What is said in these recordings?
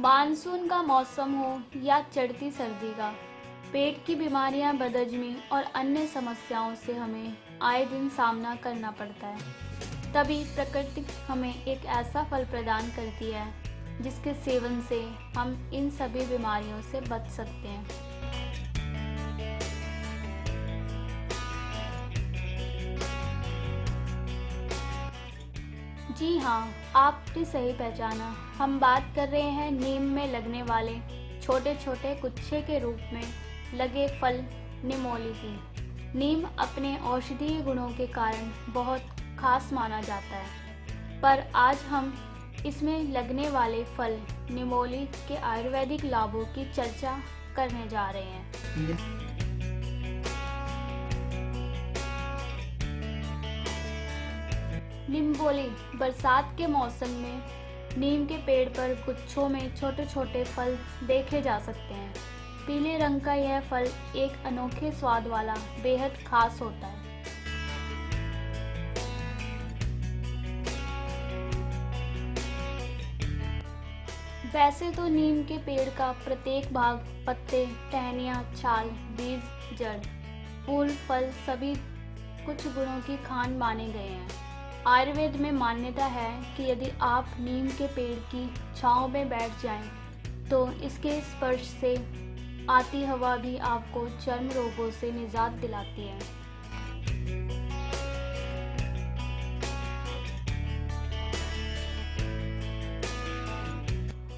Monsoon का मौसम हो या चढ़ती सर्दी का, पेट की बीमारियां, बदहजमी और अन्य समस्याओं से हमें आए दिन सामना करना पड़ता है। तभी प्रकृति हमें एक ऐसा फल प्रदान करती है जिसके सेवन से हम इन सभी बीमारियों से बच सकते हैं। जी हाँ, आपने सही पहचाना। हम बात कर रहे हैं नीम में लगने वाले छोटे छोटे गुच्छे के रूप में लगे फल निमोली की। नीम अपने औषधीय गुणों के कारण बहुत खास माना जाता है, पर आज हम इसमें लगने वाले फल निमोली के आयुर्वेदिक लाभों की चर्चा करने जा रहे हैं। निम्बोली बरसात के मौसम में नीम के पेड़ पर गुच्छों में छोटे छोटे फल देखे जा सकते हैं। पीले रंग का यह फल एक अनोखे स्वाद वाला बेहद खास होता है। वैसे तो नीम के पेड़ का प्रत्येक भाग, पत्ते, टहनियाँ, छाल, बीज, जड़, फूल, फल सभी कुछ गुणों की खान माने गए हैं। आयुर्वेद में मान्यता है कि यदि आप नीम के पेड़ की छांव में बैठ जाएं, तो इसके स्पर्श से आती हवा भी आपको चर्म रोगों से निजात दिलाती है।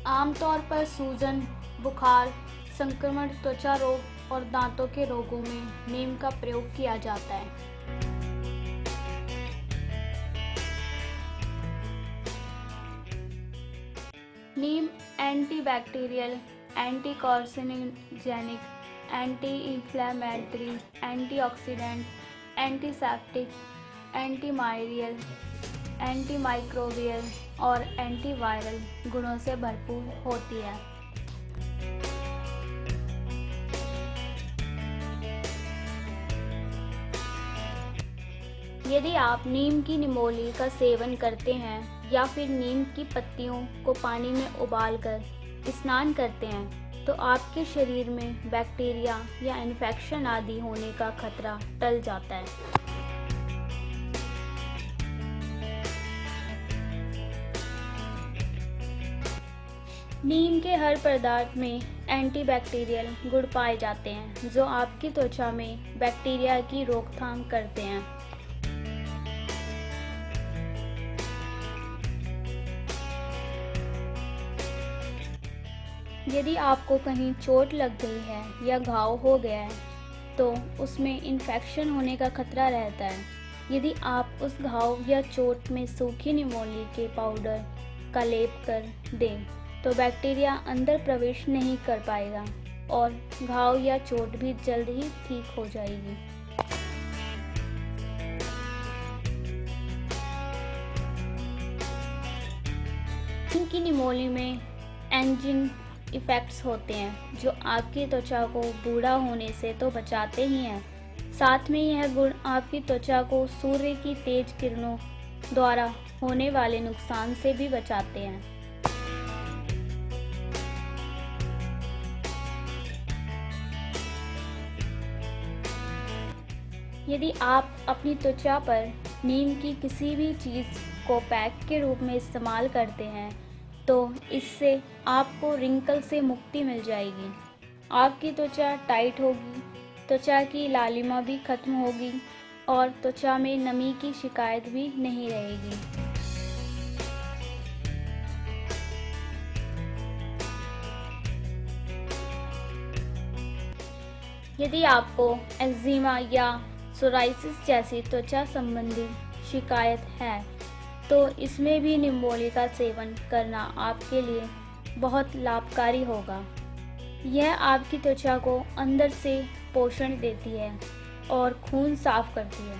आमतौर पर सूजन, बुखार, संक्रमण, त्वचा रोग और दांतों के रोगों में नीम का प्रयोग किया जाता है। नीम antibacterial, anti carcinogenic, anti inflammatory, antioxidant, antiseptic, antimalarial, antimicrobial और एंटीवायरल गुणों से भरपूर होती है। यदि आप नीम की निमोली का सेवन करते हैं या फिर नीम की पत्तियों को पानी में उबालकर स्नान करते हैं, तो आपके शरीर में बैक्टीरिया या इन्फेक्शन आदि होने का खतरा टल जाता है। नीम के हर पदार्थ में एंटीबैक्टीरियल गुण पाए जाते हैं जो आपकी त्वचा में बैक्टीरिया की रोकथाम करते हैं। यदि आपको कहीं चोट लग गई है या घाव हो गया है, तो उसमें इन्फेक्शन होने का खतरा रहता है। यदि आप उस घाव या चोट में सूखी निमोली के पाउडर का लेप कर दें, तो बैक्टीरिया अंदर प्रवेश नहीं कर पाएगा और घाव या चोट भी जल्द ही ठीक हो जाएगी। नीम की निमोली में एंजिन इफेक्ट्स होते हैं जो आपकी त्वचा को बूढ़ा होने से तो बचाते ही हैं, साथ में यह गुण आपकी त्वचा को सूर्य की तेज किरणों द्वारा होने वाले नुकसान से भी बचाते हैं। यदि आप अपनी त्वचा पर नीम की किसी भी चीज़ को पैक के रूप में इस्तेमाल करते हैं, तो इससे आपको रिंकल से मुक्ति मिल जाएगी। आपकी त्वचा टाइट होगी, त्वचा की लालिमा भी खत्म होगी और त्वचा में नमी की शिकायत भी नहीं रहेगी। यदि आपको एक्जिमा या सोराइसिस जैसी त्वचा संबंधी शिकायत है, तो इसमें भी निम्बोली का सेवन करना आपके लिए बहुत लाभकारी होगा। यह आपकी त्वचा को अंदर से पोषण देती है और खून साफ करती है,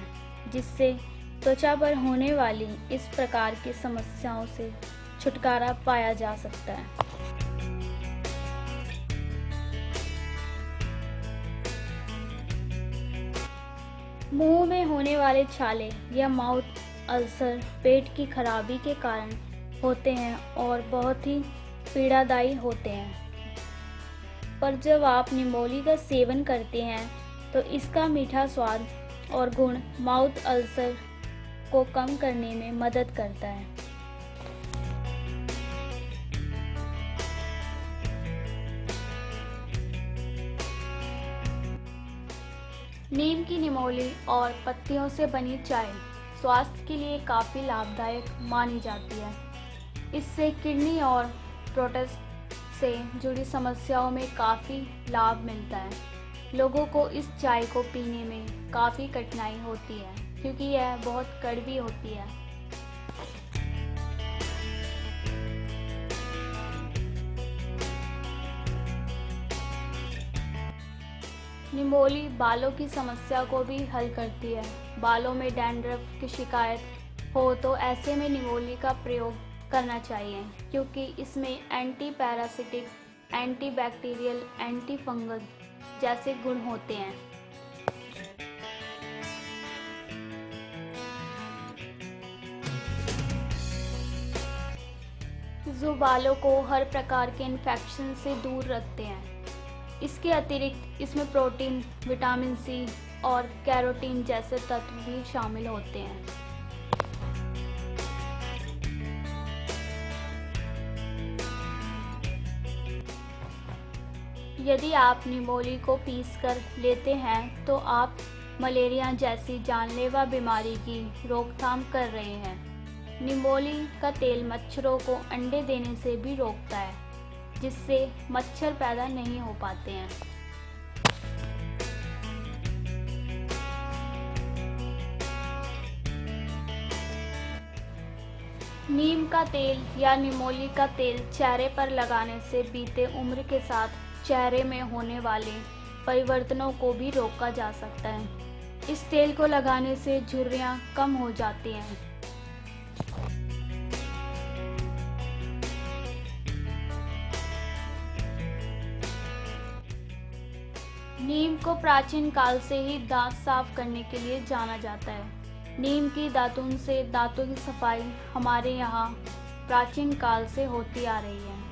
जिससे त्वचा पर होने वाली इस प्रकार की समस्याओं से छुटकारा पाया जा सकता है। मुंह में होने वाले छाले या माउथ अल्सर पेट की खराबी के कारण होते हैं और बहुत ही पीड़ादायी होते हैं। पर जब आप निमोली का सेवन करते हैं तो इसका मीठा स्वाद और गुण माउथ अल्सर को कम करने में मदद करता है। नीम की निमोली और पत्तियों से बनी चाय स्वास्थ्य के लिए काफ़ी लाभदायक मानी जाती है। इससे किडनी और प्रोस्टेट से जुड़ी समस्याओं में काफ़ी लाभ मिलता है। लोगों को इस चाय को पीने में काफ़ी कठिनाई होती है क्योंकि यह बहुत कड़वी होती है। निमोली बालों की समस्या को भी हल करती है। बालों में डैंड्रफ की शिकायत हो तो ऐसे में निमोली का प्रयोग करना चाहिए क्योंकि इसमें anti parasitic, anti bacterial, anti fungal जैसे गुण होते हैं। जो बालों को हर प्रकार के इन्फेक्शन से दूर रखते हैं। इसके अतिरिक्त इसमें प्रोटीन, विटामिन सी और कैरोटीन जैसे तत्व भी शामिल होते हैं। यदि आप निमोली को पीसकर लेते हैं तो आप मलेरिया जैसी जानलेवा बीमारी की रोकथाम कर रहे हैं। निमोली का तेल मच्छरों को अंडे देने से भी रोकता है, जिससे मच्छर पैदा नहीं हो पाते हैं। नीम का तेल या निमोली का तेल चेहरे पर लगाने से बीते उम्र के साथ चेहरे में होने वाले परिवर्तनों को भी रोका जा सकता है। इस तेल को लगाने से झुर्रियां कम हो जाती हैं। नीम को प्राचीन काल से ही दांत साफ करने के लिए जाना जाता है। नीम की दातुन से दांतों की सफाई हमारे यहाँ प्राचीन काल से होती आ रही है।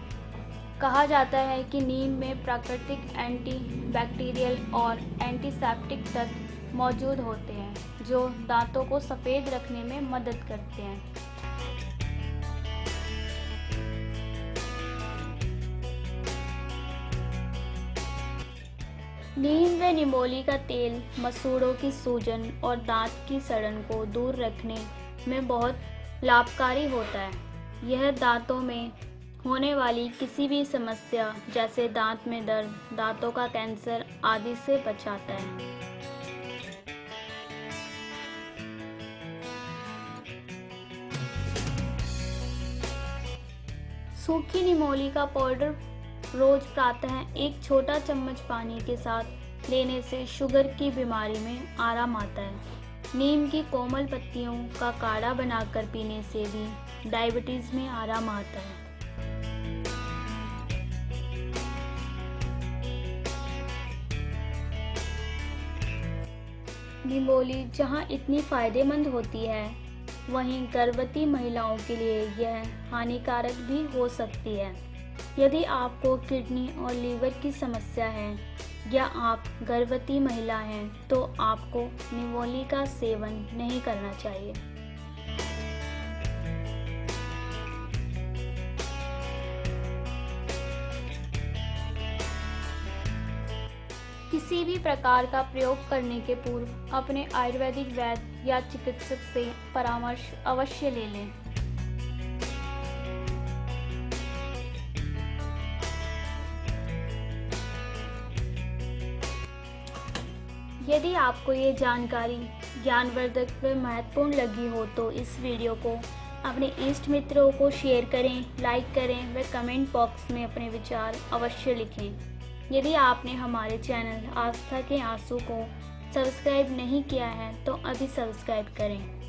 कहा जाता है कि नीम में प्राकृतिक एंटी बैक्टीरियल और एंटीसेप्टिक तत्व मौजूद होते हैं जो दांतों को सफ़ेद रखने में मदद करते हैं। नीम व निमोली का तेल मसूड़ों की सूजन और दांत की सड़न को दूर रखने में बहुत लाभकारी होता है। यह दांतों में होने वाली किसी भी समस्या जैसे दांत में दर्द, दांतों का कैंसर आदि से बचाता है। सूखी निमोली का पाउडर रोज प्रातः एक छोटा चम्मच पानी के साथ लेने से शुगर की बीमारी में आराम आता है। नीम की कोमल पत्तियों का काढ़ा बनाकर पीने से भी डायबिटीज में आराम आता है। निमोली जहां इतनी फायदेमंद होती है, वहीं गर्भवती महिलाओं के लिए यह हानिकारक भी हो सकती है। यदि आपको किडनी और लीवर की समस्या है या आप गर्भवती महिला हैं तो आपको निमोली का सेवन नहीं करना चाहिए। किसी भी प्रकार का प्रयोग करने के पूर्व अपने आयुर्वेदिक वैद्य या चिकित्सक से परामर्श अवश्य ले लें। यदि आपको ये जानकारी ज्ञानवर्धक व महत्वपूर्ण लगी हो तो इस वीडियो को अपने इष्ट मित्रों को शेयर करें, लाइक करें व कमेंट बॉक्स में अपने विचार अवश्य लिखें। यदि आपने हमारे चैनल आस्था के आंसू को सब्सक्राइब नहीं किया है तो अभी सब्सक्राइब करें।